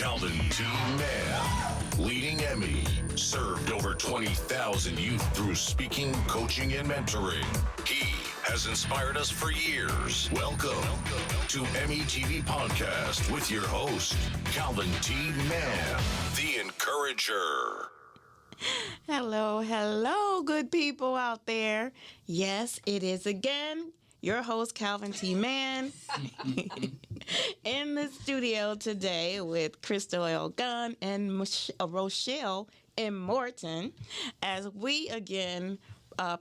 Calvin T. Mann, leading Emmy, served over 20,000 youth through speaking, coaching, and mentoring. He has inspired us for years. Welcome to EMIY TV Podcast with your host, Calvin T. Mann, the Encourager. Hello, good people out there. Yes, it is again your host, Calvin T. Mann, in the studio today with Crystal L. Gunn and Rochelle M. Morton as we again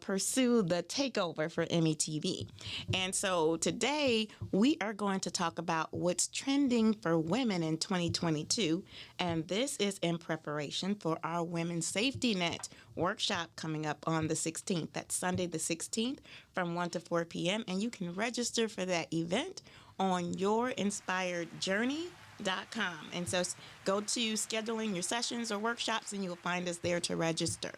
pursue the takeover for EMIY TV. And so today we are going to talk about what's trending for women in 2022. And this is in preparation for our Women's Safety Net workshop coming up on the 16th. That's Sunday the 16th from 1 to 4 p.m. And you can register for that event on yourinspiredjourney.com. And so go to scheduling your sessions or workshops and you'll find us there to register.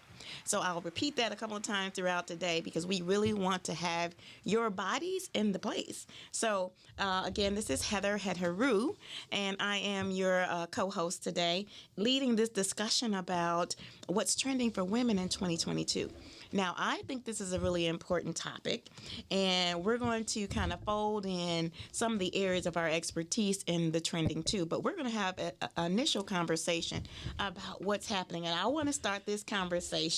So I'll repeat that a couple of times throughout the day because we really want to have your bodies in the place. So again, this is Heather Hedheru, and I am your co-host today, leading this discussion about what's trending for women in 2022. Now, I think this is a really important topic, and we're going to kind of fold in some of the areas of our expertise in the trending too, but we're going to have an initial conversation about what's happening, and I want to start this conversation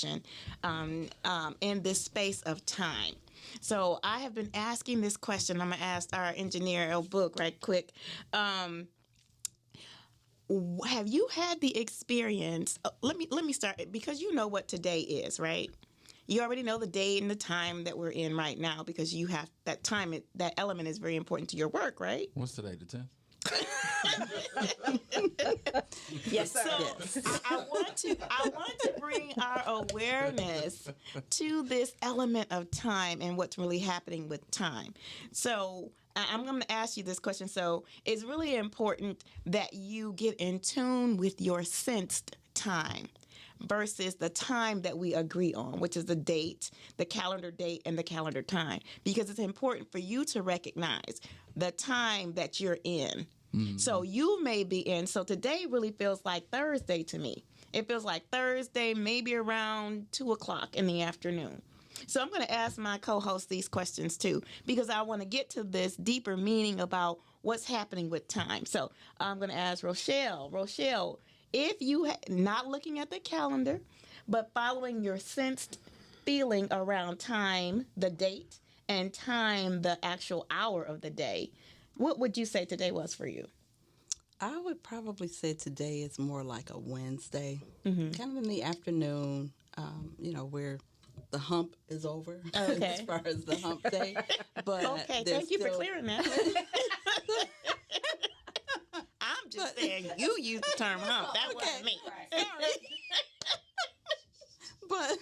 in this space of time. So I have been asking this question. I'm going to ask our engineer, El Book, right quick. Have you had the experience? Let me start, because you know what today is, right? You already know the day and the time that we're in right now because you have that time. That element is very important to your work, right? What's today, the 10th? Yes, sir. So I want to bring our awareness to this element of time and what's really happening with time. So I'm going to ask you this question. So it's really important that you get in tune with your sensed time versus the time that we agree on, which is the date, the calendar date, and the calendar time. Because it's important for you to recognize the time that you're in. Mm-hmm. So you may be in. So today really feels like Thursday to me. It feels like Thursday, maybe around 2 o'clock in the afternoon. So I'm going to ask my co-host these questions too, because I want to get to this deeper meaning about what's happening with time. So I'm going to ask Rochelle. Rochelle, if you not looking at the calendar, but following your sensed feeling around time, the date, and time, the actual hour of the day, what would you say today was for you? I would probably say today is more like a Wednesday, kind of in the afternoon, where the hump is over as far as the hump day. But okay, thank you for clearing that. I'm just saying you use the term hump. That wasn't me. Right. But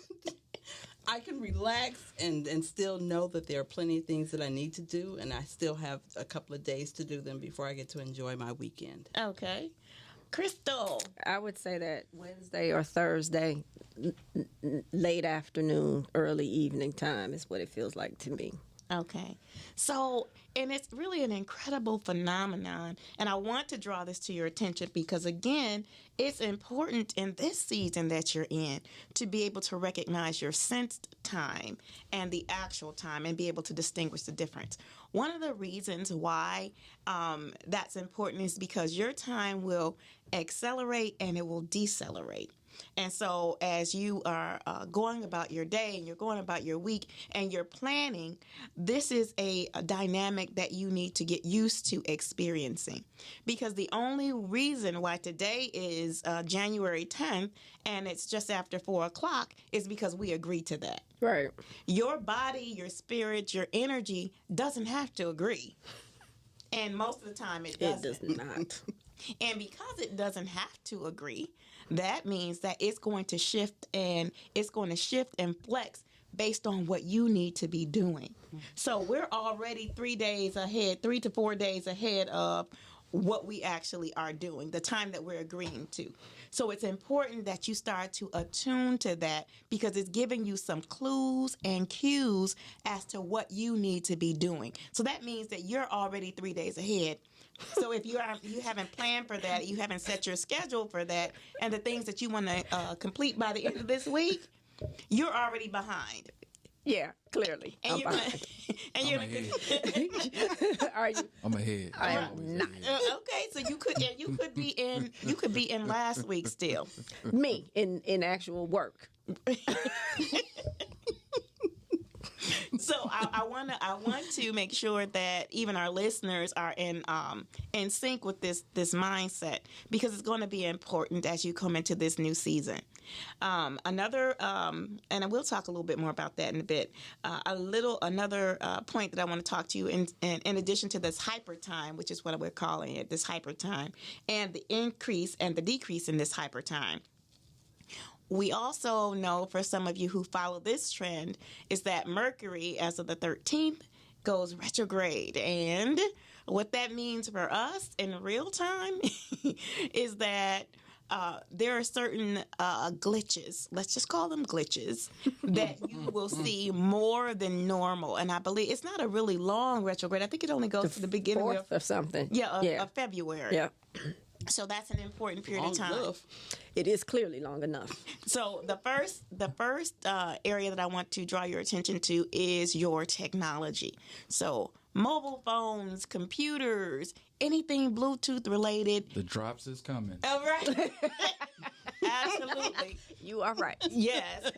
I can relax and still know that there are plenty of things that I need to do, and I still have a couple of days to do them before I get to enjoy my weekend. Okay. Crystal. I would say that Wednesday or Thursday, late afternoon, early evening time is what it feels like to me. Okay. So, and it's really an incredible phenomenon. And I want to draw this to your attention because, again, it's important in this season that you're in to be able to recognize your sensed time and the actual time and be able to distinguish the difference. One of the reasons why that's important is because your time will accelerate and it will decelerate. And so as you are going about your day and you're going about your week and you're planning, this is a dynamic that you need to get used to experiencing. Because the only reason why today is January 10th and it's just after 4 o'clock is because we agreed to that. Right. Your body, your spirit, your energy doesn't have to agree. And most of the time it doesn't. It does not. And because it doesn't have to agree, that means that it's going to shift and flex based on what you need to be doing. So we're already 3 to 4 days ahead of what we actually are doing, the time that we're agreeing to. So it's important that you start to attune to that because it's giving you some clues and cues as to what you need to be doing. So that means that you're already 3 days ahead. So if you haven't planned for that, you haven't set your schedule for that, and the things that you want to complete by the end of this week, you're already behind. Yeah, clearly. And I'm you're behind. and you're Are you? I'm ahead. I am not. okay. So you could be in last week still. Me in actual work. So I want to make sure that even our listeners are in sync with this mindset because it's going to be important as you come into this new season. And I will talk a little bit more about that in a bit. Another point that I want to talk to you in addition to this hyper time, which is what we're calling it, this hyper time, and the increase and the decrease in this hyper time. We also know, for some of you who follow this trend, is that Mercury, as of the 13th, goes retrograde. And what that means for us in real time is that there are certain glitches, let's just call them glitches, that you will see more than normal. And I believe it's not a really long retrograde. I think it only goes to the beginning 4th or something. of February. Yeah. So that's an important period of time. It is clearly long enough. So the first area that I want to draw your attention to is your technology. So mobile phones, computers, anything Bluetooth related. The drops is coming. All right. Absolutely. You are right. Yes.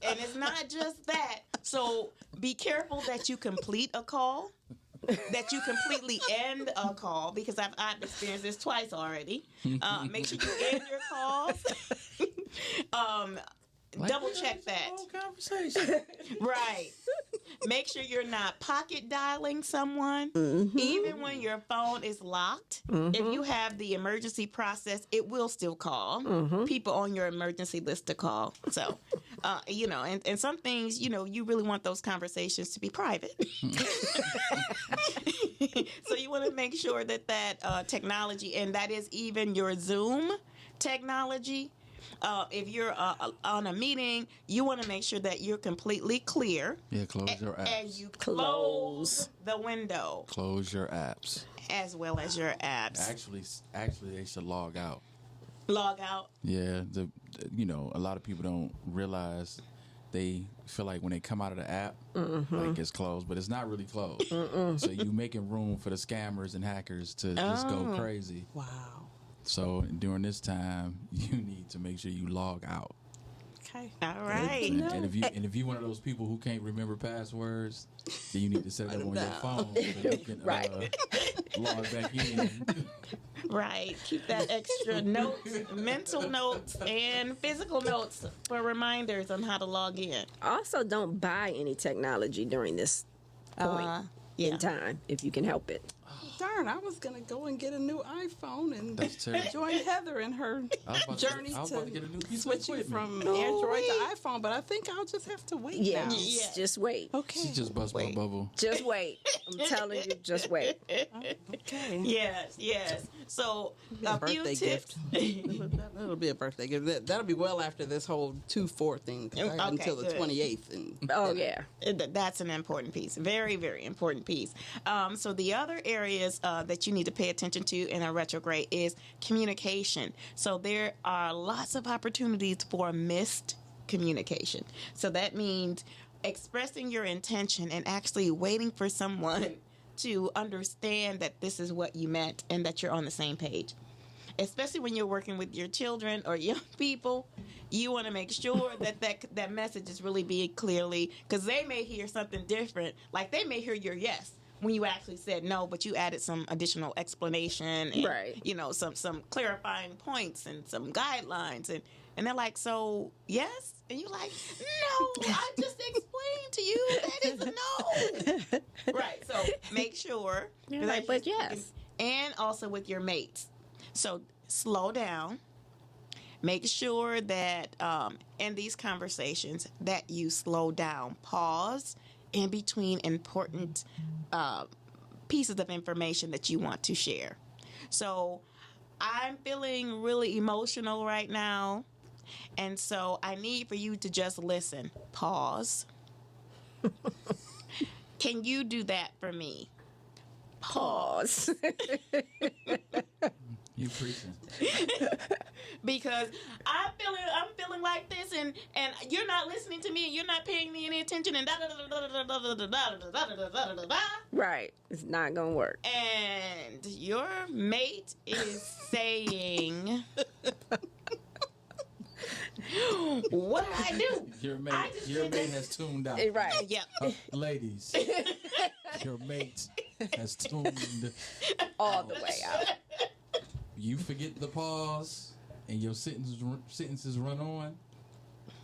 And it's not just that. So be careful that you complete a call. That you completely end a call because I've experienced this twice already. Make sure you end your calls. Double check that. Whole conversation. Right. Make sure you're not pocket dialing someone, even when your phone is locked. If you have the emergency process, it will still call people on your emergency list to call. So, and some things, you really want those conversations to be private. So you want to make sure that technology, and that is even your Zoom technology. If you're on a meeting, you want to make sure that you're completely clear. Yeah, close your apps. And you close the window. Close your apps. As well as your apps. Actually, they should log out. Log out. Yeah, a lot of people don't realize. They feel like when they come out of the app, like it's closed, but it's not really closed. So you making room for the scammers and hackers to just go crazy. Wow. So during this time, you need to make sure you log out. Okay. All right. And if you're one of those people who can't remember passwords, then you need to set it up on your phone so you can log back in. Right. Keep that extra notes, mental notes, and physical notes for reminders on how to log in. Also, don't buy any technology during this point in time if you can help it. Darn, I was going to go and get a new iPhone and join Heather in her journey to switching from Android to iPhone, but I think I'll just have to wait now. Just wait. Okay. She just bust my bubble. Just wait. I'm telling you, just wait. Okay. Yes. So a few tips. That'll be a birthday gift. That'll be well after this whole 2-4 thing until the 28th. And, that's an important piece. Very, very important piece. So the other areas that you need to pay attention to in a retrograde is communication. So there are lots of opportunities for missed communication. So that means expressing your intention and actually waiting for someone to understand that this is what you meant and that you're on the same page. Especially when you're working with your children or young people, you want to make sure that message is really being clearly, because they may hear something different. Like they may hear your yes when you actually said no, but you added some additional explanation and some clarifying points and some guidelines, and they're like, so yes, and you're like, no, I just explained to you that is a no. Right. So make sure. You're like, but yes. And also with your mates. So slow down. Make sure that in these conversations that you slow down, pause in between important pieces of information that you want to share. So I'm feeling really emotional right now. And so I need for you to just listen. Pause. Can you do that for me? Pause. You preaching. Because I'm feeling like this, and you're not listening to me, and you're not paying me any attention, and Right. It's not going to work. and your mate is saying, what did I do? Your mate has tuned out. Right. Yep. Ladies, your mate has tuned All the way out. You forget the pause and your sentences run on,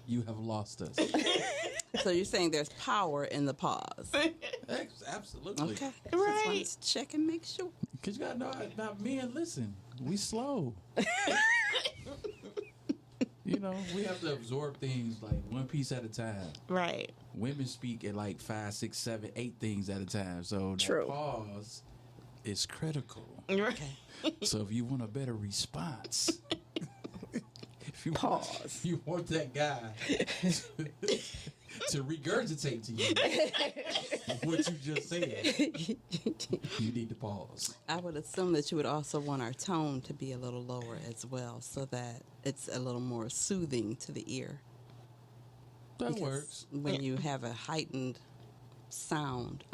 you have lost us. So you're saying there's power in the pause. Absolutely. Okay. Right. Just wanted to check and make sure. Because you got to know about men, listen, we slow. You know, we have to absorb things like one piece at a time. Right. Women speak at like 5, 6, 7, 8 things at a time. So that True. pause is critical. Right. So if you want a better response, if you Pause. you want that guy to regurgitate to you what you just said, you need to pause. I would assume that you would also want our tone to be a little lower as well, so that it's a little more soothing to the ear. That Because works. when you have a heightened sound,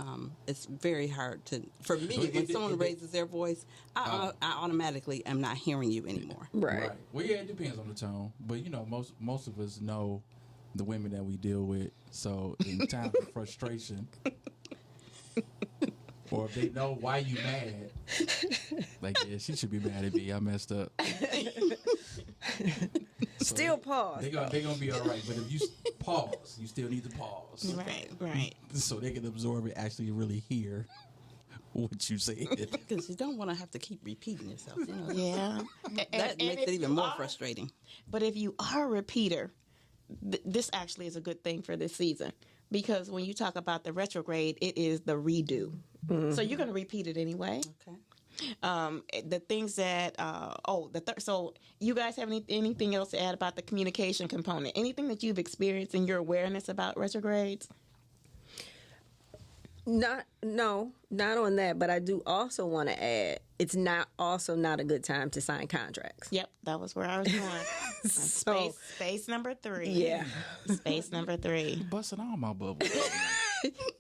it's very hard to. For me, when someone raises their voice, I automatically am not hearing you anymore. Right. Well, yeah, it depends on the tone, but you know, most of us know the women that we deal with. So in times of frustration, or if they know why you mad, like, yeah, she should be mad at me. I messed up. So Still pause. They're gonna be all right. But if you pause, you still need to pause. Right. So they can absorb it, actually really hear what you said. Because you don't want to have to keep repeating yourself. You know, Yeah. that makes if it even you more are- frustrating. But if you are a repeater, this actually is a good thing for this season. Because when you talk about the retrograde, it is the redo. So you're going to repeat it anyway. Okay. The things that so you guys have anything else to add about the communication component? Anything that you've experienced in your awareness about retrogrades? Not on that, but I do also want to add, it's not a good time to sign contracts. Yep, that was where I was going. So, Space number 3. yeah, Space number 3. Busting all my bubbles.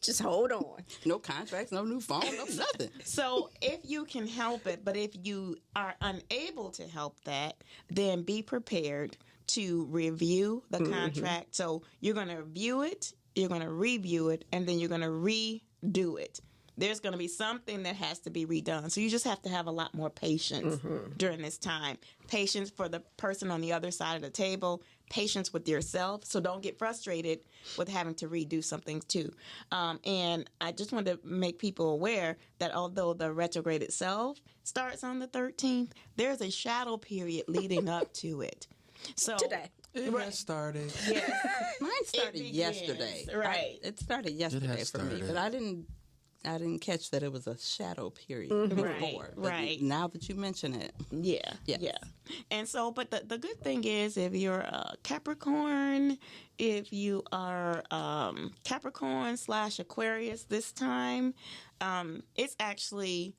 just hold on. No contracts, no new phone, no nothing. So if you can help it, but if you are unable to help that, then be prepared to review the contract. So you're going to view it, you're going to review it, and then you're going to redo it. There's going to be something that has to be redone. So you just have to have a lot more patience during this time. Patience for the person on the other side of the table. Patience with yourself. So don't get frustrated with having to redo something too. And I just want to make people aware that although the retrograde itself starts on the 13th, there's a shadow period leading up to it. So Today. It has started. yes, Mine started begins, yesterday. right. It started yesterday for me, started. but I didn't catch that it was a shadow period Right, before. But right. now that you mention it, Yeah, Yes. yeah. And so, but the good thing is, if you're a Capricorn, if you are Capricorn / Aquarius this time, it's actually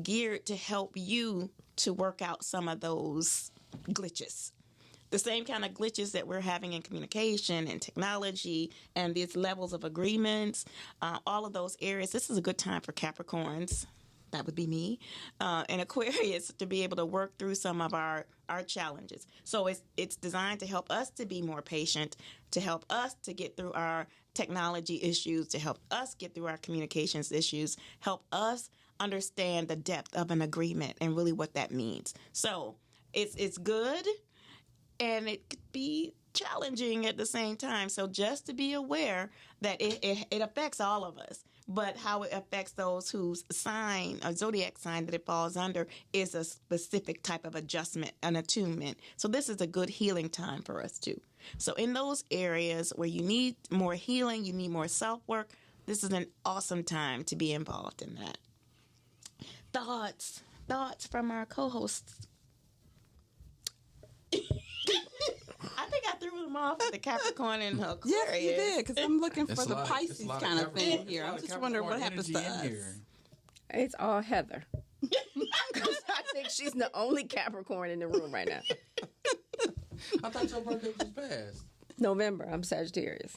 geared to help you to work out some of those glitches. The same kind of glitches that we're having in communication and technology and these levels of agreements, all of those areas. This is a good time for Capricorns. That would be me, and Aquarius to be able to work through some of our challenges. So it's designed to help us to be more patient, to help us to get through our technology issues, to help us get through our communications issues, help us understand the depth of an agreement and really what that means. So it's good. And it could be challenging at the same time. So just to be aware that it affects all of us. But how it affects those whose sign, or zodiac sign that it falls under, is a specific type of adjustment, an attunement. So this is a good healing time for us too. So in those areas where you need more healing, you need more self-work, this is an awesome time to be involved in that. Thoughts, thoughts from our co-hosts? I think I threw them off with the Capricorn and her Aquarius. Yes, you did, because I'm looking for It's the a lot- Pisces it's a lot of kind of Capricorn- thing here. it's a lot I'm of just wondering what Capricorn happens to energy in us. here. It's all Heather. 'Cause I think she's the only Capricorn in the room right now. I thought your birthday was past. November, I'm Sagittarius.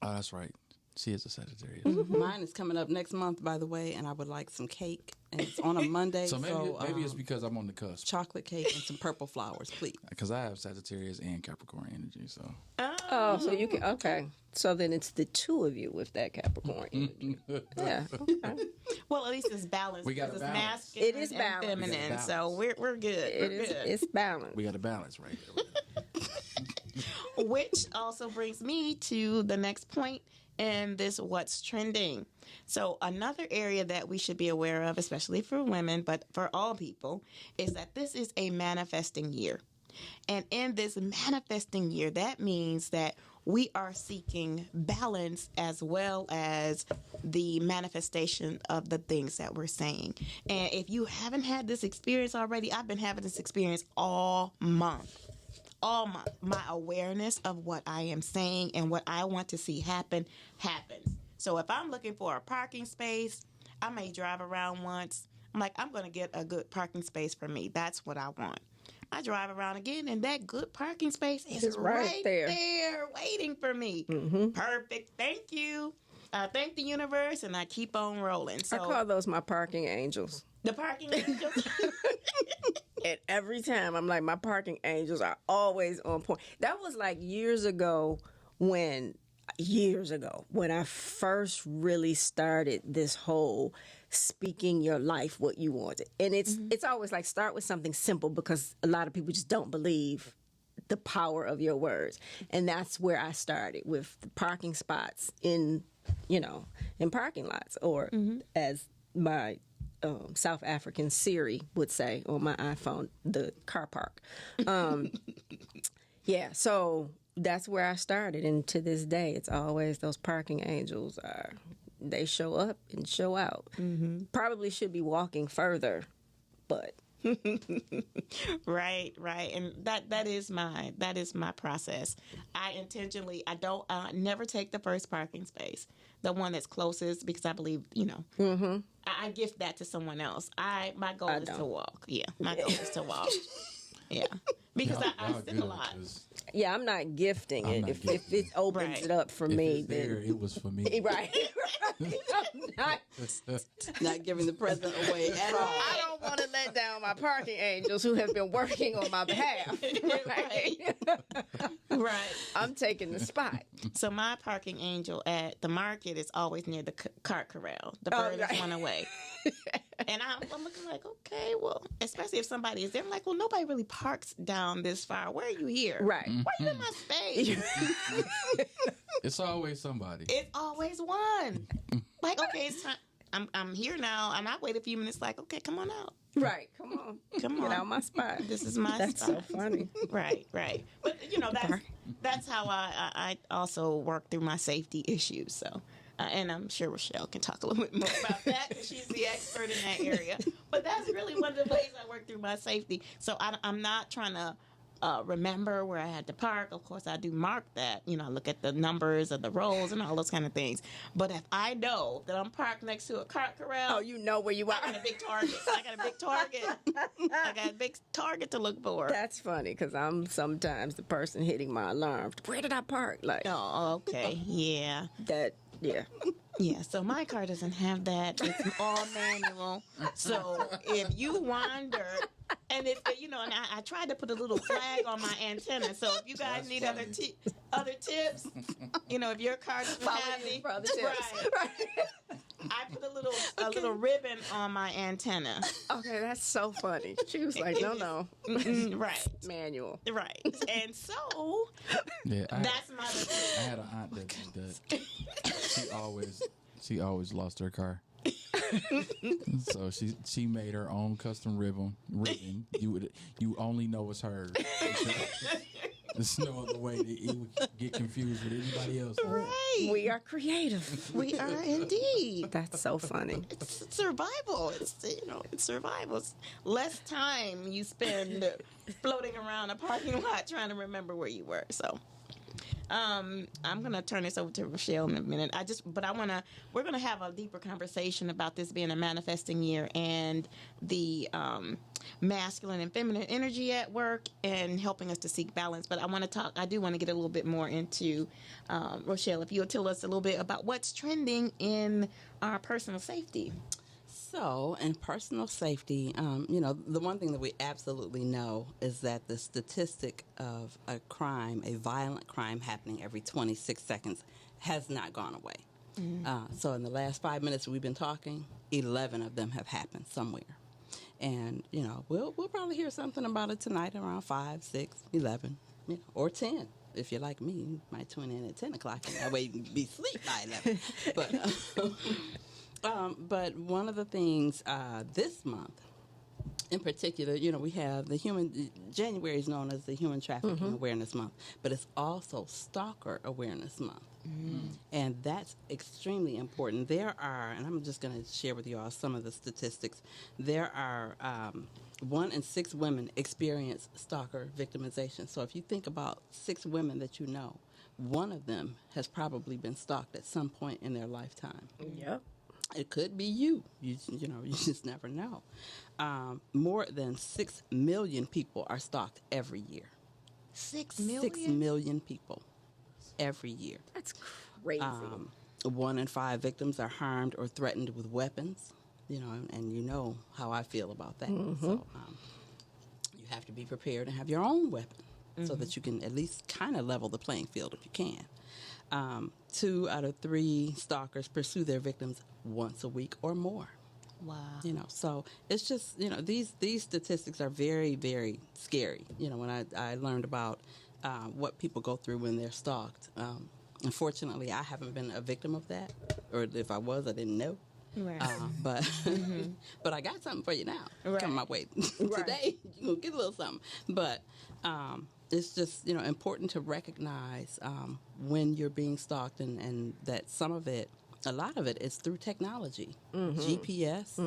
Oh, that's right. She is a Sagittarius. Mine is coming up next month, by the way, and I would like some cake. And it's on a Monday, So maybe it's because I'm on the cusp. chocolate cake and some purple flowers, please. Because I have Sagittarius and Capricorn energy, so Oh, so you can, okay. So then it's the two of you with that Capricorn energy. Yeah. Okay. Well, at least it's balanced. We got because a it's balance. masculine It is and balanced. We got a feminine, balance. so we're good. We're good. It's balanced. we got a balance right there. Which also brings me to the next point in this what's trending. So another area that we should be aware of, especially for women, but for all people, is that this is a manifesting year. And in this manifesting year, that means that we are seeking balance as well as the manifestation of the things that we're saying. And if you haven't had this experience already, I've been having this experience all month. All my awareness of what I am saying and what I want to see happens. So if I'm looking for a parking space, I may drive around once. I'm like, I'm going to get a good parking space for me. That's what I want. I drive around again, and that good parking space is It's right there. waiting for me. Perfect. Thank you. Thank the universe, and I keep on rolling. So I call those my parking angels. the parking angels. And every time I'm like, my parking angels are always on point. That was like years ago when I first really started this whole speaking your life what you wanted. And it's always like start with something simple because a lot of people just don't believe the power of your words. And that's where I started with the parking spots in parking lots, or as my South African Siri would say on my iPhone, the car park. Yeah, so that's where I started, and to this day, it's always those parking angels they show up and show out. Probably should be walking further, but Right, and that is my process. I never take the first parking space, the one that's closest, because I believe I gift that to someone else. My goal is to walk. Yeah, my goal is to walk. Yeah, because I sit a lot. yeah, I'm not gifting I'm it. not If gifting it opens Right. it up for If me, it's there, then it was for me. right. I'm not. Not giving the present away at all. I don't want to let down my parking angels who have been working on my behalf. Right? Right. I'm taking the spot. So my parking angel at the market is always near the cart corral. The bird right. is one away. And I'm looking like, okay, well, especially if somebody is there, I'm like, well, nobody really parks down this far. Where are you here? Right. Why you in my space? It's always somebody. It's always one. Like, okay, it's time. I'm here now, and I wait a few minutes. Like, okay, come on out. Right. Come on. Come Get on. out my spot. This is my That's spot. so funny. Right. But that's how I also work through my safety issues. So, and I'm sure Rochelle can talk a little bit more about that because she's the expert in that area. But that's really one of the ways I work through my safety. So I'm not trying to remember where I had to park. Of course, I do mark that. I look at the numbers of the rows and all those kind of things. But if I know that I'm parked next to a cart corral, Oh, you know where you I got are. a big target. I got a big target to look for. That's funny because I'm sometimes the person hitting my alarm. Where did I park? Like Oh, okay. Yeah. that. Yeah. Yeah. So my car doesn't have that. It's all manual. So if you wander, and if and I tried to put a little flag on my antenna. So if you guys need other tips, if your car doesn't have you the for other tips. right, I put a little ribbon on my antenna. Okay, that's so funny. She was like, no, Right. manual. Right. And so Yeah, that's my I had an aunt that did that. She always lost her car. So she made her own custom ribbon. You only know it's hers. There's no other way that it would get confused with anybody else. Right. We are creative. We are indeed. That's so funny. It's survival. It's survival. It's less time you spend floating around a parking lot trying to remember where you were. So, I'm gonna turn this over to Rochelle in a minute. We're gonna have a deeper conversation about this being a manifesting year and the masculine and feminine energy at work and helping us to seek balance. But I do want to get a little bit more into Rochelle. If you'll tell us a little bit about what's trending in our personal safety. So, in personal safety, the one thing that we absolutely know is that the statistic of a violent crime happening every 26 seconds has not gone away. So, in the last 5 minutes we've been talking, 11 of them have happened somewhere. And, we'll probably hear something about it tonight around 5, 6, 11, or 10. If you're like me, you might tune in at 10 o'clock and that way you can be asleep by 11. But one of the things this month, in particular, we have January is known as the Human Trafficking Awareness Month, but it's also Stalker Awareness Month. And that's extremely important. There are, and I'm just going to share with you all some of the statistics, there are 1 in 6 women experience stalker victimization. So if you think about 6 women that you know, one of them has probably been stalked at some point in their lifetime. Yep. It could be you. You just never know. More than 6 million people are stalked every year. 6 million? 6 million people every year. That's crazy. 1 in 5 victims are harmed or threatened with weapons. And you know how I feel about that. So you have to be prepared and have your own weapon so that you can at least kind of level the playing field if you can. 2 out of 3 stalkers pursue their victims once a week or more. Wow. So it's just, these statistics are very, very scary. When I learned about what people go through when they're stalked. Unfortunately, I haven't been a victim of that, or if I was, I didn't know. Right. But but I got something for you now. Right. Coming my way today. You're going to get a little something. But it's just, important to recognize when you're being stalked and that a lot of it is through technology. GPS,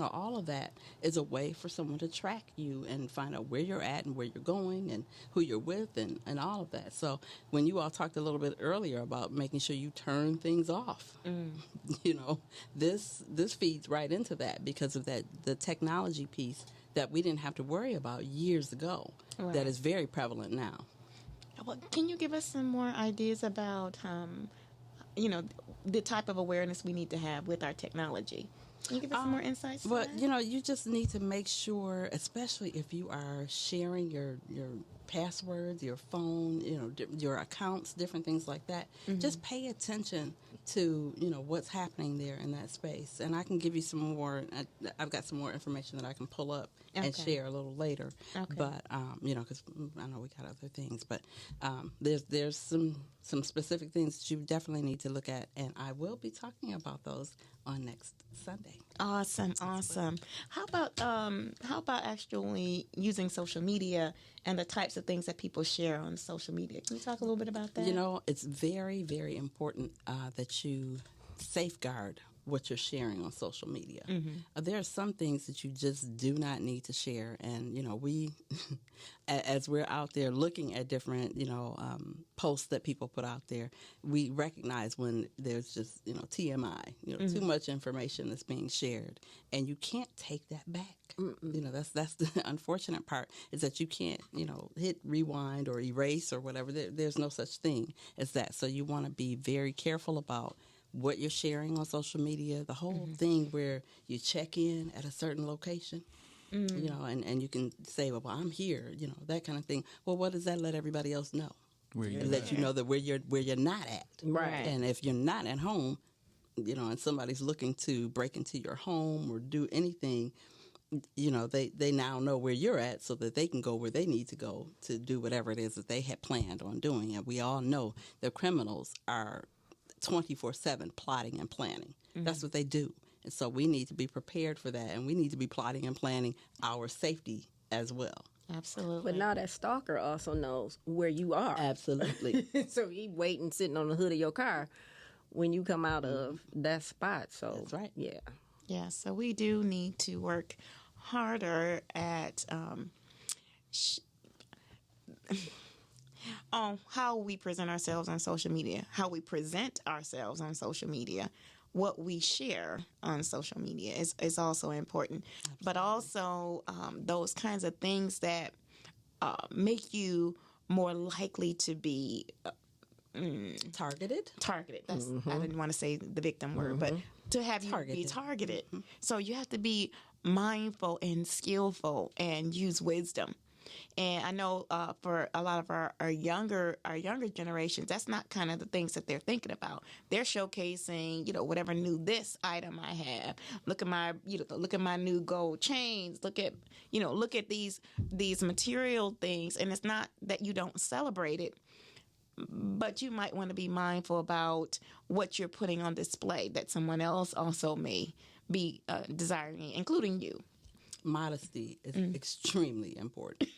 all of that is a way for someone to track you and find out where you're at and where you're going and who you're with and all of that. So when you all talked a little bit earlier about making sure you turn things off, this feeds right into that because of the technology piece that we didn't have to worry about years ago. Right. That is very prevalent now. Well, can you give us some more ideas about, the type of awareness we need to have with our technology? Can you give us some more insights? Well, you just need to make sure, especially if you are sharing your passwords, your phone, your accounts, different things like that. Just pay attention to, what's happening there in that space. And I can give you some more. I've got some more information that I can pull up and share a little later. Okay. But because I know we got other things, but there's some specific things that you definitely need to look at, and I will be talking about those on next Sunday. Awesome. How about actually using social media and the types of things that people share on social media? Can you talk a little bit about that? It's very, very important that you safeguard what you're sharing on social media. There are some things that you just do not need to share, and we as we're out there looking at different posts that people put out there, we recognize when there's just TMI, too much information that's being shared, and you can't take that back. That's the unfortunate part, is that you can't hit rewind or erase or whatever. There's no such thing as that. So you want to be very careful about what you're sharing on social media, the whole thing where you check in at a certain location, and you can say, well, I'm here, that kind of thing. Well, what does that let everybody else know? Let you know that where you're not at. Right. And if you're not at home, and somebody's looking to break into your home or do anything, they now know where you're at so that they can go where they need to go to do whatever it is that they had planned on doing. And we all know that criminals are 24/7 plotting and planning. That's what they do. And so we need to be prepared for that, and we need to be plotting and planning our safety as well. Absolutely. But now that stalker also knows where you are. Absolutely. So he waiting, sitting on the hood of your car when you come out of that spot. So That's right. Yeah. Yeah, so we do need to work harder at on how we present ourselves on social media, what we share on social media is also important. Absolutely. But also those kinds of things that make you more likely to be targeted. That's I didn't want to say the victim word, but to have you be targeted. So you have to be mindful and skillful and use wisdom. And I know for a lot of our younger generations, that's not kind of the things that they're thinking about. They're showcasing, whatever new this item I have. Look at my new gold chains. Look at these material things. And it's not that you don't celebrate it, but you might want to be mindful about what you're putting on display that someone else also may be desiring, including you. Modesty is extremely important,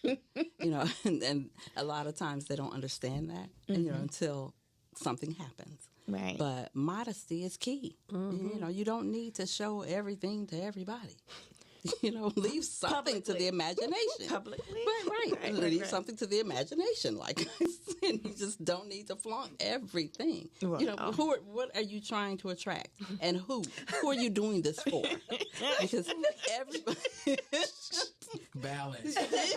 and a lot of times they don't understand that, until something happens. Right. But modesty is key. You don't need to show everything to everybody. Leave something to the imagination. Publicly. Right. Leave something to the imagination. Like I said, you just don't need to flaunt everything. Well, what are you trying to attract? And who are you doing this for? Because everybody... Balance. Right.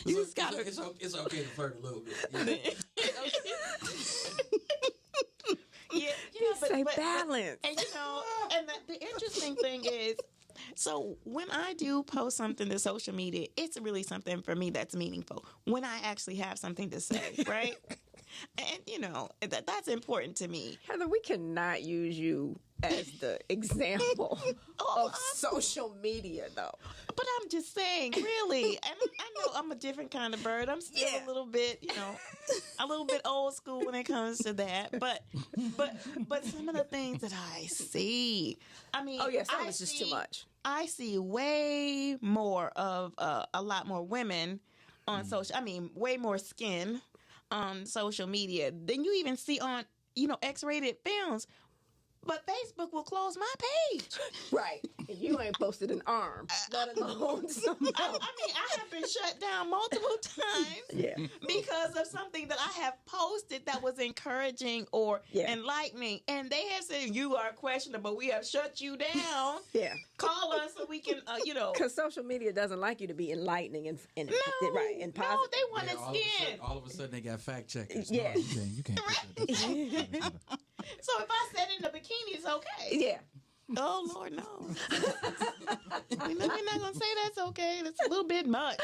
You just gotta... It's okay to flirt a little bit. Yeah, but balance. And and the interesting thing is, so when I do post something to social media, it's really something for me that's meaningful. When I actually have something to say, right? And that's important to me. Heather, we cannot use you as the example of social media, though. But I'm just saying, really, and I know I'm a different kind of bird. I'm still a little bit, a little bit old school when it comes to that. But some of the things that I see, I mean, some is just too much. I see way more of a lot more women on social. I mean, way more skin on social media than you even see on X-rated films. But Facebook will close my page. Right. And you ain't posted an arm, let alone something else. I mean, I have been shut down multiple times because of something that I have posted that was encouraging or enlightening. And they have said, you are questionable. We have shut you down. Yeah. Call us so we can, Because social media doesn't like you to be enlightening and no, positive. No, they want to skin. All of a sudden, they got fact checkers. Yeah. No, you can't put that. So if I said in a bikini, it's okay. Yeah. Oh, Lord, no. We're not going to say that's okay. That's a little bit much.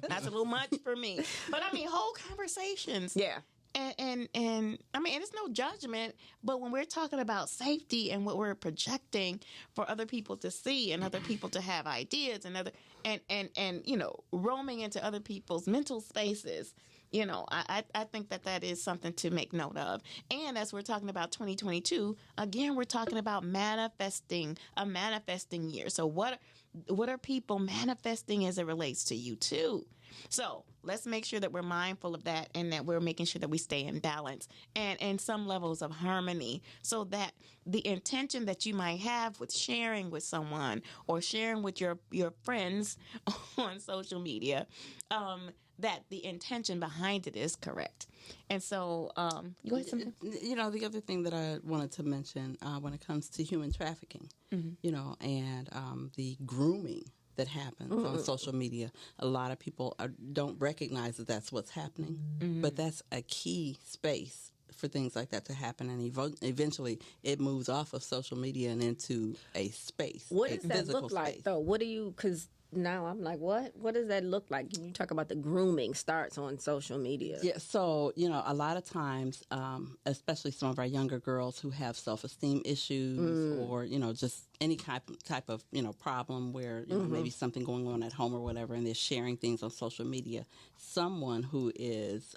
That's a little much for me. But, I mean, whole conversations. Yeah. And I mean, and it's no judgment, but when we're talking about safety and what we're projecting for other people to see and other people to have ideas and roaming into other people's mental spaces, I think that is something to make note of. And as we're talking about 2022, again, we're talking about manifesting, a manifesting year. So what are people manifesting as it relates to you too? So let's make sure that we're mindful of that and that we're making sure that we stay in balance and some levels of harmony so that the intention that you might have with sharing with someone or sharing with your friends on social media, that the intention behind it is correct. And so, you had something? The other thing that I wanted to mention when it comes to human trafficking, and the grooming that happens on social media, a lot of people don't recognize that that's what's happening, but that's a key space for things like that to happen, and eventually it moves off of social media and into a space. What does that look like, though? What do you, because now I'm like, what does that look like? You talk about the grooming starts on social media. Yeah, so, a lot of times, especially some of our younger girls who have self-esteem issues or, just any type of, problem where, maybe something going on at home or whatever, and they're sharing things on social media, someone who is...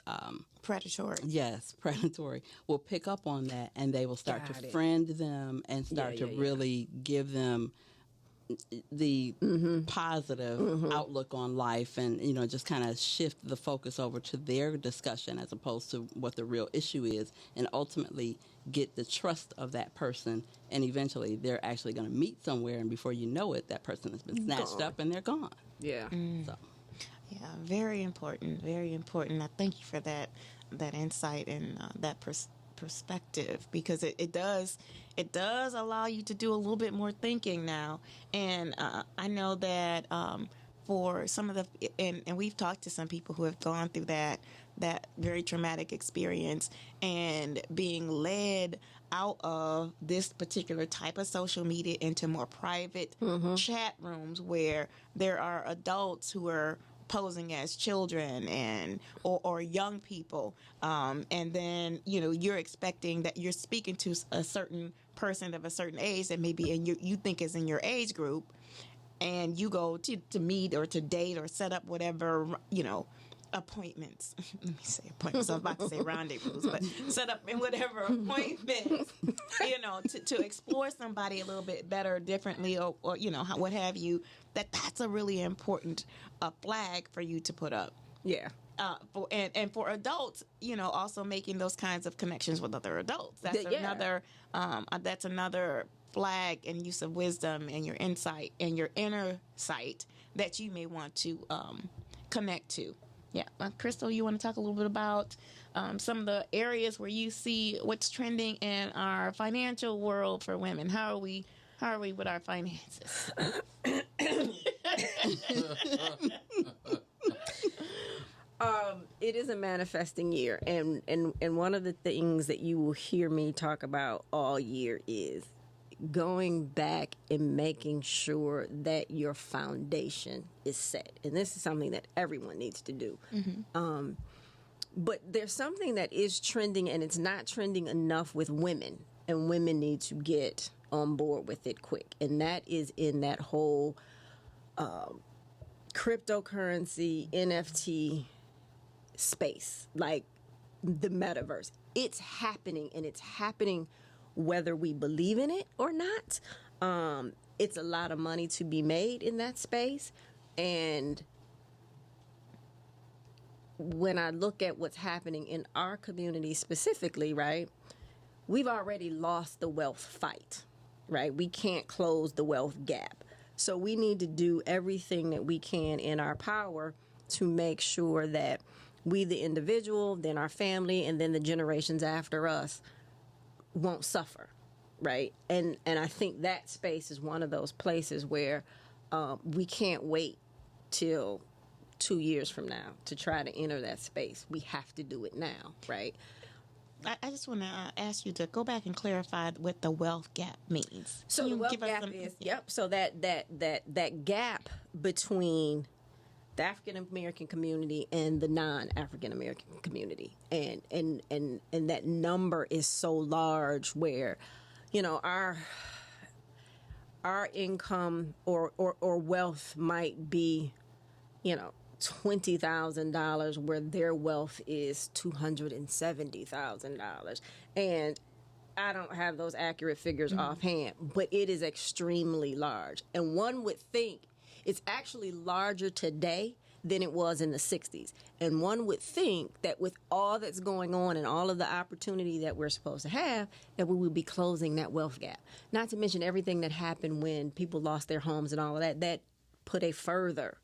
predatory. Yes, predatory will pick up on that, and they will start to friend them and start to really give them the positive outlook on life, and just kind of shift the focus over to their discussion as opposed to what the real issue is, and ultimately get the trust of that person, and eventually they're actually going to meet somewhere, and before you know it, that person has been snatched up and they're gone. Yeah. So Yeah, very important. Very important. I thank you for that insight and that perspective, because it does allow you to do a little bit more thinking now. And I know that for some of the and we've talked to some people who have gone through that very traumatic experience and being led out of this particular type of social media into more private chat rooms where there are adults who are posing as children and or young people, and then you're expecting that you're speaking to a certain person of a certain age that maybe you think is in your age group, and you go to meet or to date or set up whatever appointments. Let me say appointments. I was about to say rendezvous, but set up in whatever appointments, to explore somebody a little bit better, differently, or what have you. That's a really important flag for you to put up. Yeah. For adults, also making those kinds of connections with other adults. That's another flag and use of wisdom and your insight and your inner sight that you may want to connect to. Yeah, Crystal, you want to talk a little bit about some of the areas where you see what's trending in our financial world for women? How are we with our finances? It is a manifesting year, and one of the things that you will hear me talk about all year is going back and making sure that your foundation is set. And this is something that everyone needs to do. But there's something that is trending, and it's not trending enough with women, and women need to get on board with it quick. And that is in that whole cryptocurrency, NFT space, like the metaverse. It's happening, and it's happening whether we believe in it or not. It's a lot of money to be made in that space. And when I look at what's happening in our community specifically, right, we've already lost the wealth fight, right? We can't close the wealth gap. So we need to do everything that we can in our power to make sure that we, the individual, then our family, and then the generations after us won't suffer, right? And I think that space is one of those places where we can't wait till 2 years from now to try to enter that space. We have to do it now, right? I just want to ask you to go back and clarify what the wealth gap means. So the wealth gap is so that gap between the African American community and the non-African American community, and that number is so large where our income or wealth might be $20,000 where their wealth is $270,000, and I don't have those accurate figures offhand, but it is extremely large. And one would think it's actually larger today than it was in the 60s. And one would think that with all that's going on and all of the opportunity that we're supposed to have, that we would be closing that wealth gap. Not to mention everything that happened when people lost their homes and all of that, that put a further,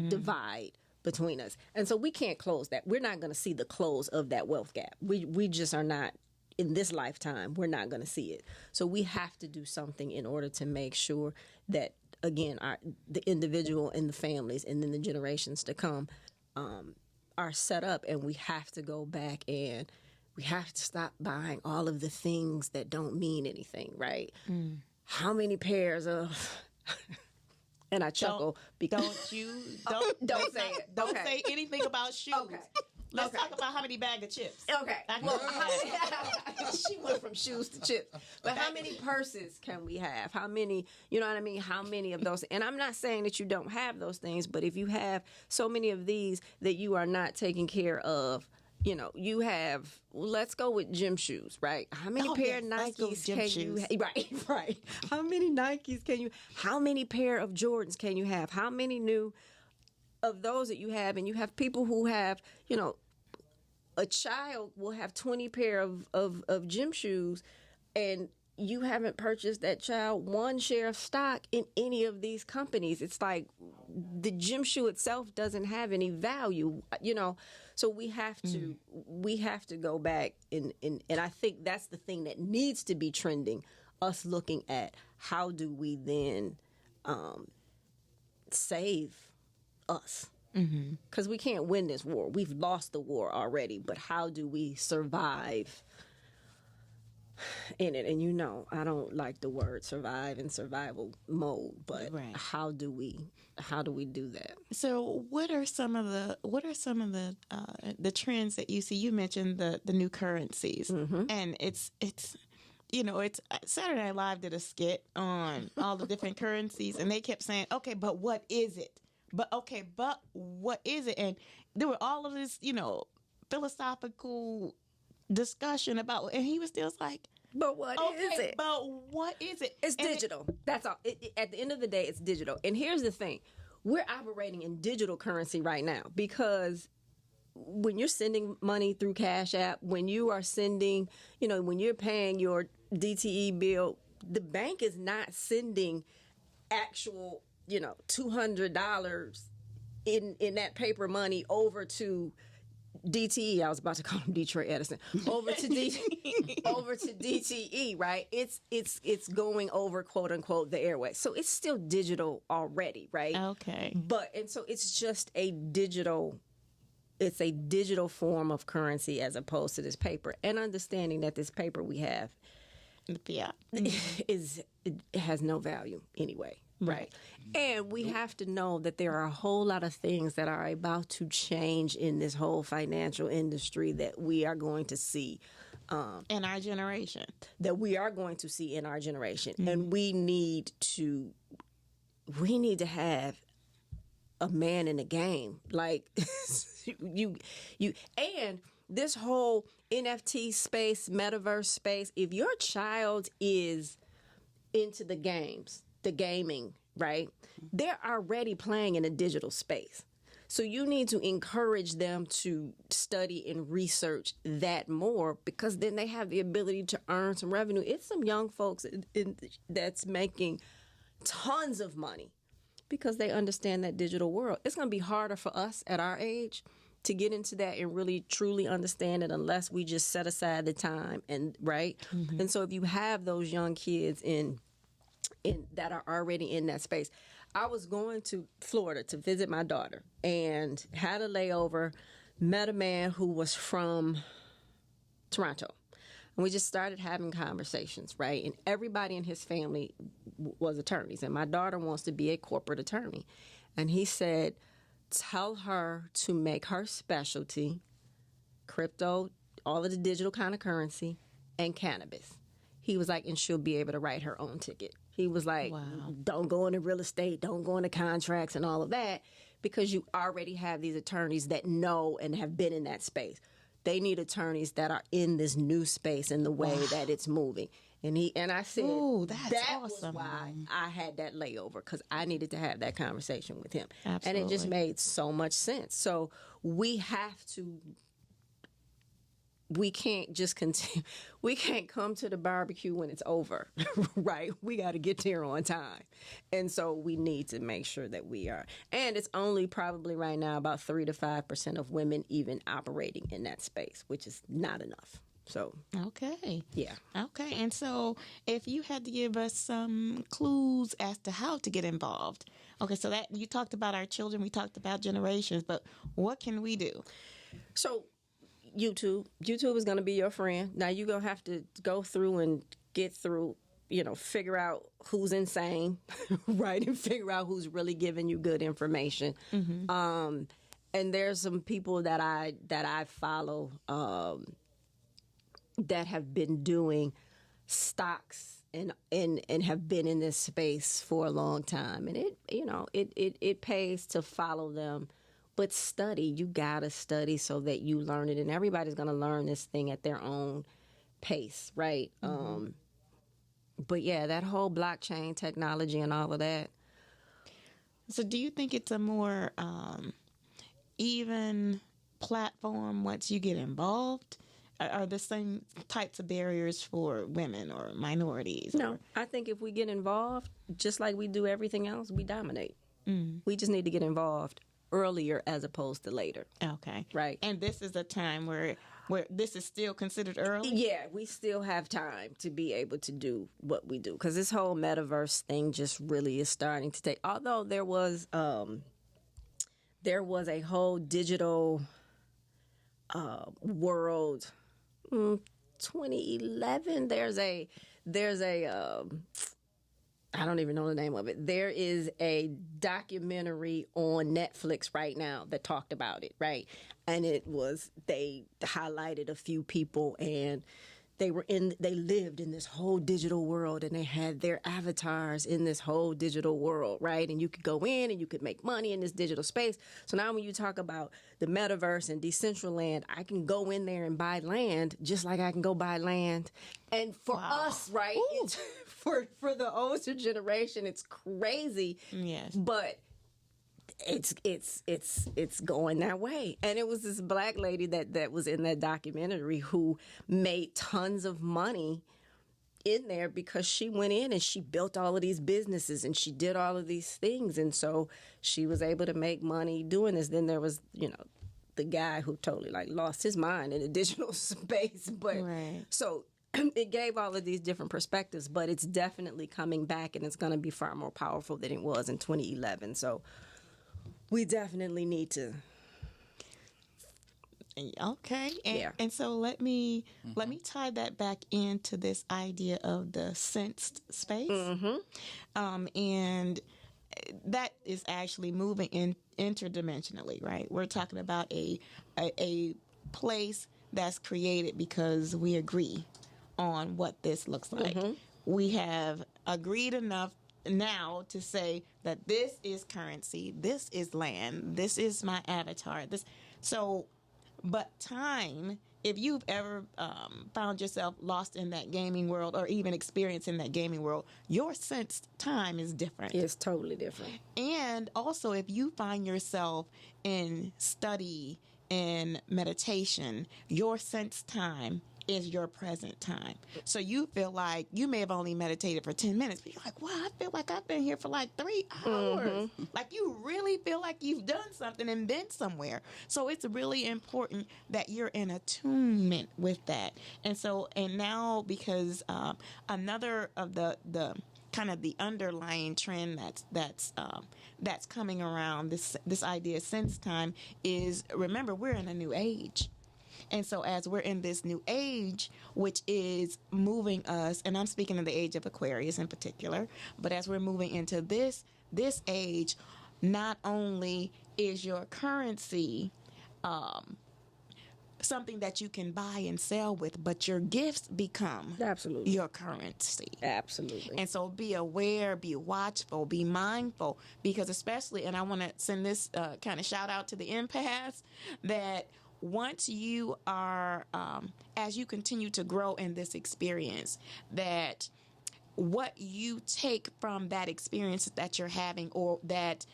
divide between us. And so we can't close that. We're not going to see the close of that wealth gap. We just are not, in this lifetime, we're not going to see it. So we have to do something in order to make sure that, again, the individual and the families and then the generations to come are set up, and we have to go back and we have to stop buying all of the things that don't mean anything, right? How many pairs of... And I chuckle because don't say it. Don't say anything about shoes. Okay. Let's talk about how many bag of chips. Okay. Well, she went from shoes to chips. But how many purses can we have? How many, you know what I mean? How many of those? And I'm not saying that you don't have those things, but if you have so many of these that you are not taking care of you know, you have, let's go with gym shoes, right? How many pair of Nikes can you have? Right. How many Nikes can you, how many pair of Jordans can you have? How many new of those that you have? And you have people who have, you know, a child will have 20 pair of gym shoes, and you haven't purchased that child one share of stock in any of these companies. It's like the gym shoe itself doesn't have any value, you know. So we have to go back and I think that's the thing that needs to be trending, us looking at how do we then save us. Because we can't win this war. We've lost the war already, but how do we survive in it? And you know, I don't like the word survive in survival mode, but how do we do that? So what are some of the trends that you see? You mentioned the new currencies, and it's you know, it's Saturday Night Live did a skit on all the different currencies, and they kept saying, okay, but what is it? But what is it? And there were all of this, you know, philosophical discussion about, and he was still like, but what is it? But what is it? It's digital. That's all. At the end of the day, it's digital. And here's the thing. We're operating in digital currency right now, because when you're sending money through Cash App, when you are sending, you know, when you're paying your DTE bill, the bank is not sending actual, you know, $200 in that paper money over to DTE. I was about to call him Detroit Edison. Over to DTE, right? It's going over, quote unquote, the airway. So it's still digital already, right? Okay. And so it's just a digital form of currency as opposed to this paper. And understanding that this paper we have it has no value anyway. Right. And we have to know that there are a whole lot of things that are about to change in this whole financial industry that we are going to see. In our generation. And we need to have a man in the game. Like you and this whole NFT space, metaverse space, if your child is into the gaming, right? They're already playing in a digital space. So you need to encourage them to study and research that more, because then they have the ability to earn some revenue. It's some young folks that's making tons of money because they understand that digital world. It's going to be harder for us at our age to get into that and really truly understand it unless we just set aside the time and right. And so if you have those young kids in that are already in that space. I was going to Florida to visit my daughter and had a layover, met a man who was from Toronto. And we just started having conversations, right? And everybody in his family was attorneys. And my daughter wants to be a corporate attorney. And he said, tell her to make her specialty crypto, all of the digital kind of currency, and cannabis. He was like, and she'll be able to write her own ticket. He was like, don't go into real estate, don't go into contracts and all of that, because you already have these attorneys that know and have been in that space. They need attorneys that are in this new space and the way that it's moving. And I said, that awesome. Was why I had that layover, because I needed to have that conversation with him. Absolutely. And it just made so much sense. So we can't just continue. We can't come to the barbecue when it's over, right? We got to get there on time. And so we need to make sure that we are. And it's only probably right now about 3 to 5% of women even operating in that space, which is not enough. So, okay. Yeah. Okay. And so if you had to give us some clues as to how to get involved. Okay. So that you talked about our children, we talked about generations, but what can we do? So YouTube is going to be your friend. Now you're going to have to go through and get through, figure out who's insane, right? And figure out who's really giving you good information. Mm-hmm. And there's some people that I follow, that have been doing stocks and have been in this space for a long time. And it pays to follow them But study, you gotta study so that you learn it, and everybody's gonna learn this thing at their own pace, right? But yeah, that whole blockchain technology and all of that. So do you think it's a more even platform once you get involved? Are the same types of barriers for women or minorities? No, I think if we get involved, just like we do everything else, we dominate. We just need to get involved earlier as opposed to later. Okay. Right. And this is a time where this is still considered early? Yeah, we still have time to be able to do what we do, because this whole metaverse thing just really is starting to take, although there was a whole digital world 2011. There's a I don't even know the name of it. There is a documentary on Netflix right now that talked about it, right? And they highlighted a few people, and they lived in this whole digital world, and they had their avatars in this whole digital world, right? And you could go in and you could make money in this digital space. So now when you talk about the metaverse and Decentraland, I can go in there and buy land just like I can go buy land. And for us, right, it's, for the older generation, it's crazy. Yes. But it's going that way. And it was this black lady that was in that documentary who made tons of money in there because she went in and she built all of these businesses and she did all of these things, and so she was able to make money doing this. Then there was, the guy who totally lost his mind in the digital space, but right. So it gave all of these different perspectives, but it's definitely coming back, and it's going to be far more powerful than it was in 2011. So we definitely need to. Okay. Yeah. And so let me tie that back into this idea of the sensed space. And that is actually moving interdimensionally, right? We're talking about a place that's created because we agree on what this looks like. We have agreed enough now to say that this is currency, this is land, this is my avatar. But time, if you've ever found yourself lost in that gaming world or even experienced in that gaming world, your sensed time is different. It's totally different. And also, if you find yourself in study and meditation, your sensed time is your present time. So you feel like you may have only meditated for 10 minutes, but you're like, wow, I feel like I've been here for like 3 hours. Like you really feel like you've done something and been somewhere. So it's really important that you're in attunement with that. And now because another of the kind of the underlying trend that's coming around this idea of sense time is, remember, we're in a new age. And so as we're in this new age, which is moving us, and I'm speaking of the age of Aquarius in particular, but as we're moving into this age, not only is your currency something that you can buy and sell with, but your gifts become Absolutely. Your currency. Absolutely. And so be aware, be watchful, be mindful, because especially, and I want to send this kind of shout out to the empaths, that once you are, as you continue to grow in this experience, that what you take from that experience that you're having, or that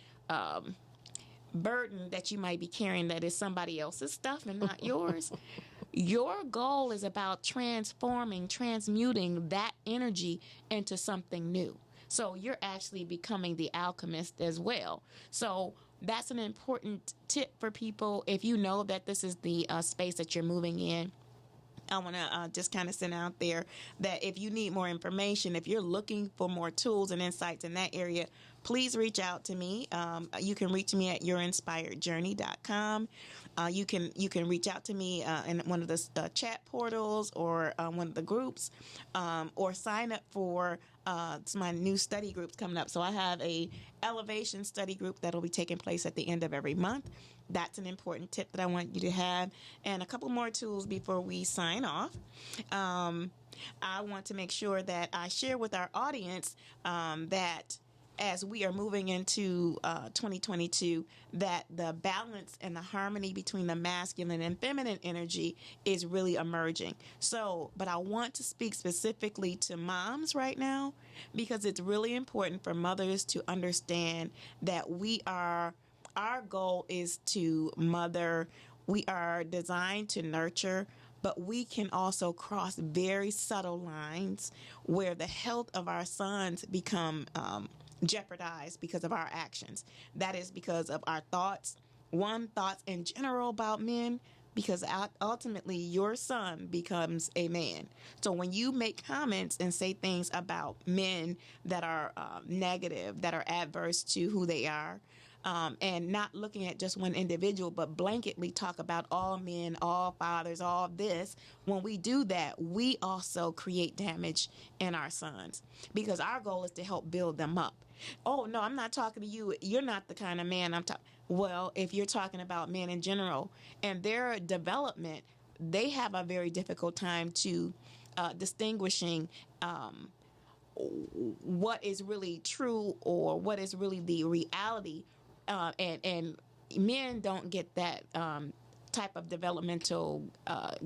burden that you might be carrying that is somebody else's stuff and not yours, your goal is about transmuting that energy into something new. So you're actually becoming the alchemist as well. So that's an important tip for people. If you know that this is the space that you're moving in, I want to just kind of send out there that if you need more information, if you're looking for more tools and insights in that area, please reach out to me. You can reach me at yourinspiredjourney.com. You can reach out to me in one of the chat portals or one of the groups, or sign up for my new study groups coming up. So I have a elevation study group that will be taking place at the end of every month. That's an important tip that I want you to have. And a couple more tools before we sign off. I want to make sure that I share with our audience that as we are moving into 2022, that the balance and the harmony between the masculine and feminine energy is really emerging. So, but I want to speak specifically to moms right now, because it's really important for mothers to understand that our goal is to mother. We are designed to nurture, but we can also cross very subtle lines where the health of our sons become jeopardized because of our actions. That is because of our thoughts in general about men, because ultimately your son becomes a man. So when you make comments and say things about men that are negative, that are adverse to who they are, and not looking at just one individual, but blanketly talk about all men, all fathers, all this. When we do that, we also create damage in our sons, because our goal is to help build them up. Oh, no, I'm not talking to you. You're not the kind of man I'm talking. Well, if you're talking about men in general and their development, they have a very difficult time to distinguishing what is really true or what is really the reality. And men don't get that type of developmental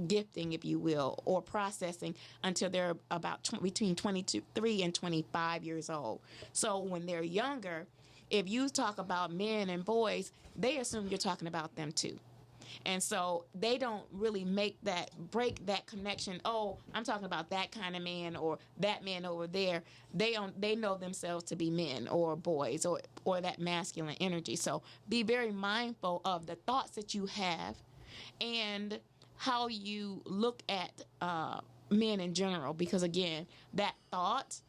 gifting, if you will, or processing until they're about between 23 and 25 years old. So when they're younger, if you talk about men and boys, they assume you're talking about them too. And so they don't really break that connection. Oh, I'm talking about that kind of man or that man over there. They know themselves to be men or boys or that masculine energy. So be very mindful of the thoughts that you have and how you look at men in general, because again, that thought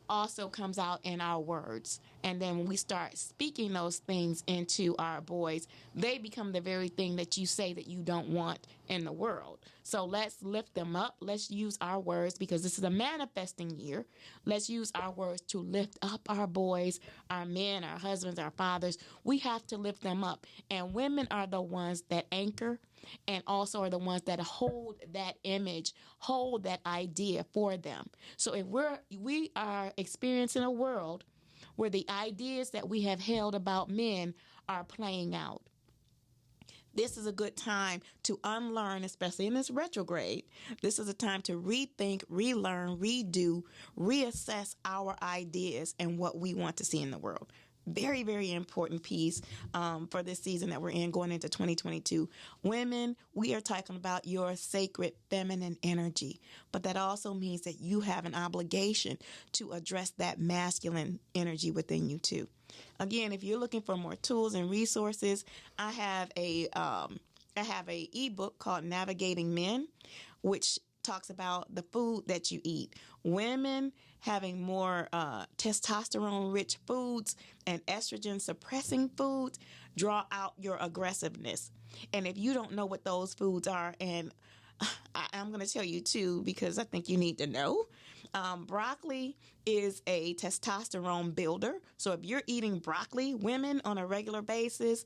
also comes out in our words. And then when we start speaking those things into our boys, they become the very thing that you say that you don't want in the world. So let's lift them up. Let's use our words, because this is a manifesting year. Let's use our words to lift up our boys, our men, our husbands, our fathers. We have to lift them up. And women are the ones that anchor and also are the ones that hold that image, hold that idea for them. So if we are experiencing a world where the ideas that we have held about men are playing out, this is a good time to unlearn, especially in this retrograde. This is a time to rethink, relearn, redo, reassess our ideas and what we want to see in the world. Very, very important piece for this season that we're in, going into 2022. Women, we are talking about your sacred feminine energy, but that also means that you have an obligation to address that masculine energy within you too. Again, if you're looking for more tools and resources, I have a ebook called Navigating Men, which talks about the food that you eat. Women having more testosterone-rich foods and estrogen-suppressing foods draw out your aggressiveness. And if you don't know what those foods are, and I'm going to tell you too, because I think you need to know, broccoli is a testosterone builder. So if you're eating broccoli, women, on a regular basis,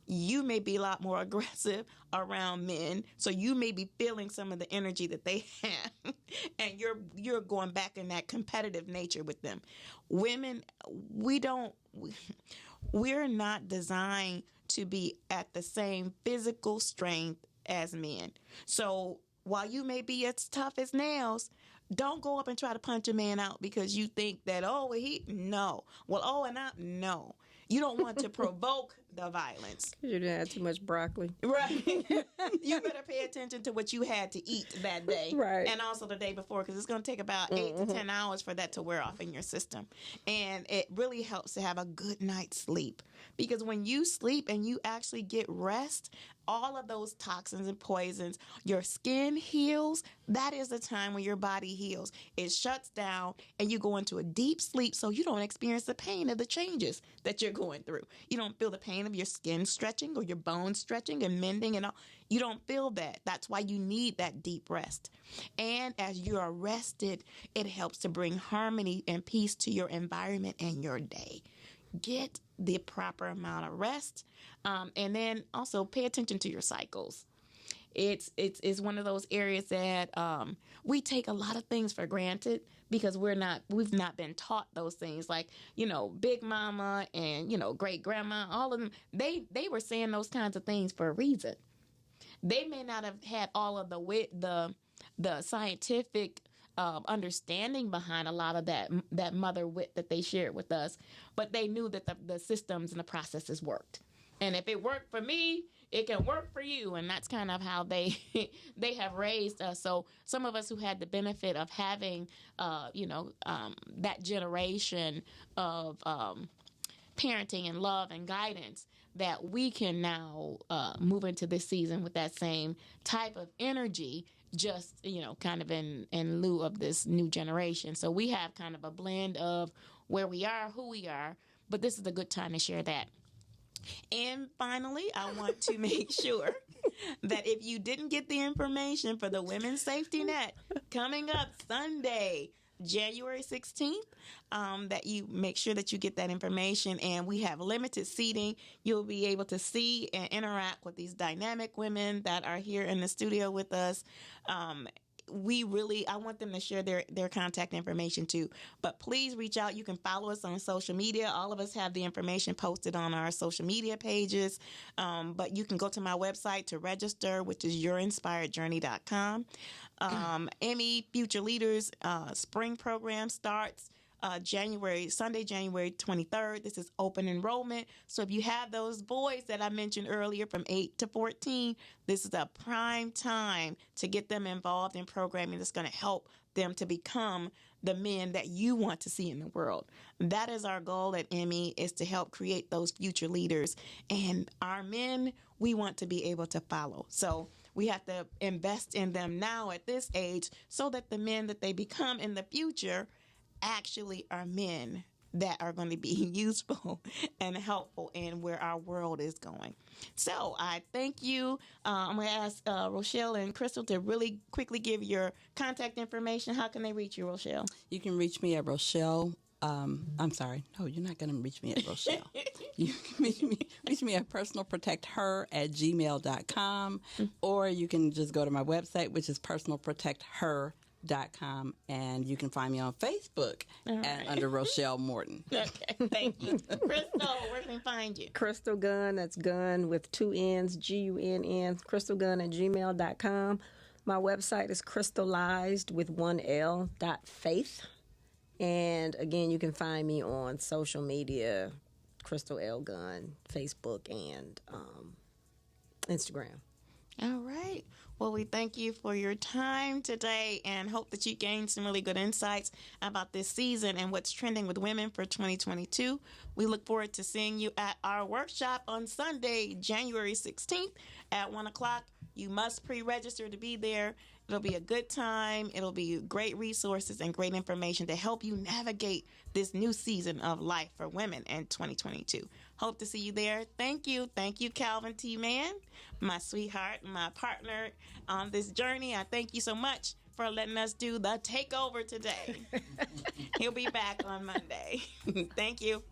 you may be a lot more aggressive around men. So you may be feeling some of the energy that they have, and you're going back in that competitive nature with them. Women, we're not designed to be at the same physical strength as men. So while you may be as tough as nails, don't go up and try to punch a man out because you think that, no. You don't want to provoke the violence. You didn't have too much broccoli. Right. You better pay attention to what you had to eat that day. Right. And also the day before, because it's going to take about 8 to 10 hours for that to wear off in your system. And it really helps to have a good night's sleep. Because when you sleep and you actually get rest, all of those toxins and poisons, your skin heals. That is the time when your body heals. It shuts down and you go into a deep sleep, so you don't experience the pain of the changes that you're going through. You don't feel the pain of your skin stretching or your bones stretching and mending and all. You don't feel that. That's why you need that deep rest. And as you are rested, it helps to bring harmony and peace to your environment and your day. Get the proper amount of rest, and then also pay attention to your cycles. It's one of those areas that we take a lot of things for granted, because we've not been taught those things. Like, Big Mama and, great grandma, all of them, they were saying those kinds of things for a reason. They may not have had all of the scientific understanding behind a lot of that mother wit that they shared with us, but they knew that the systems and the processes worked. And if it worked for me, it can work for you. And that's kind of how they have raised us. So some of us who had the benefit of having, that generation of parenting and love and guidance, that we can now move into this season with that same type of energy, just, kind of in lieu of this new generation. So we have kind of a blend of where we are, who we are, but this is a good time to share that. And finally, I want to make sure that if you didn't get the information for the Women's Safety Net coming up Sunday, January 16th, that you make sure that you get that information. And we have limited seating. You'll be able to see and interact with these dynamic women that are here in the studio with us. I want them to share their contact information too. But please reach out. You can follow us on social media. All of us have the information posted on our social media pages. But you can go to my website to register, which is yourinspiredjourney.com. Emmy Future Leaders Spring Program starts Sunday, January 23rd. This is open enrollment. So if you have those boys that I mentioned earlier from 8 to 14, this is a prime time to get them involved in programming that's going to help them to become the men that you want to see in the world. That is our goal at Emmy, is to help create those future leaders. And our men, we want to be able to follow. So we have to invest in them now at this age so that the men that they become in the future actually are men that are going to be useful and helpful in where our world is going. So I thank you. I'm going to ask Rochelle and Crystal to really quickly give your contact information. How can they reach you, Rochelle? You can reach me at Rochelle. I'm sorry. No, you're not going to reach me at Rochelle. You can reach me at personalprotecther@gmail.com, or you can just go to my website, which is personalprotecther.com, and you can find me on Facebook under Rochelle Morton. Okay, thank you. Crystal, where can we find you? Crystal Gunn, that's Gunn with 2 N's, Gunn, crystalgunn@gmail.com. My website is crystallized with 1 L .faith. And again, you can find me on social media, Crystal L. Gunn, Facebook and Instagram. All right. Well, we thank you for your time today and hope that you gained some really good insights about this season and what's trending with women for 2022. We look forward to seeing you at our workshop on Sunday, January 16th at 1 o'clock. You must pre-register to be there. It'll be a good time. It'll be great resources and great information to help you navigate this new season of life for women in 2022. Hope to see you there. Thank you. Thank you, Calvin T. Mann, my sweetheart, my partner on this journey. I thank you so much for letting us do the takeover today. He'll be back on Monday. Thank you.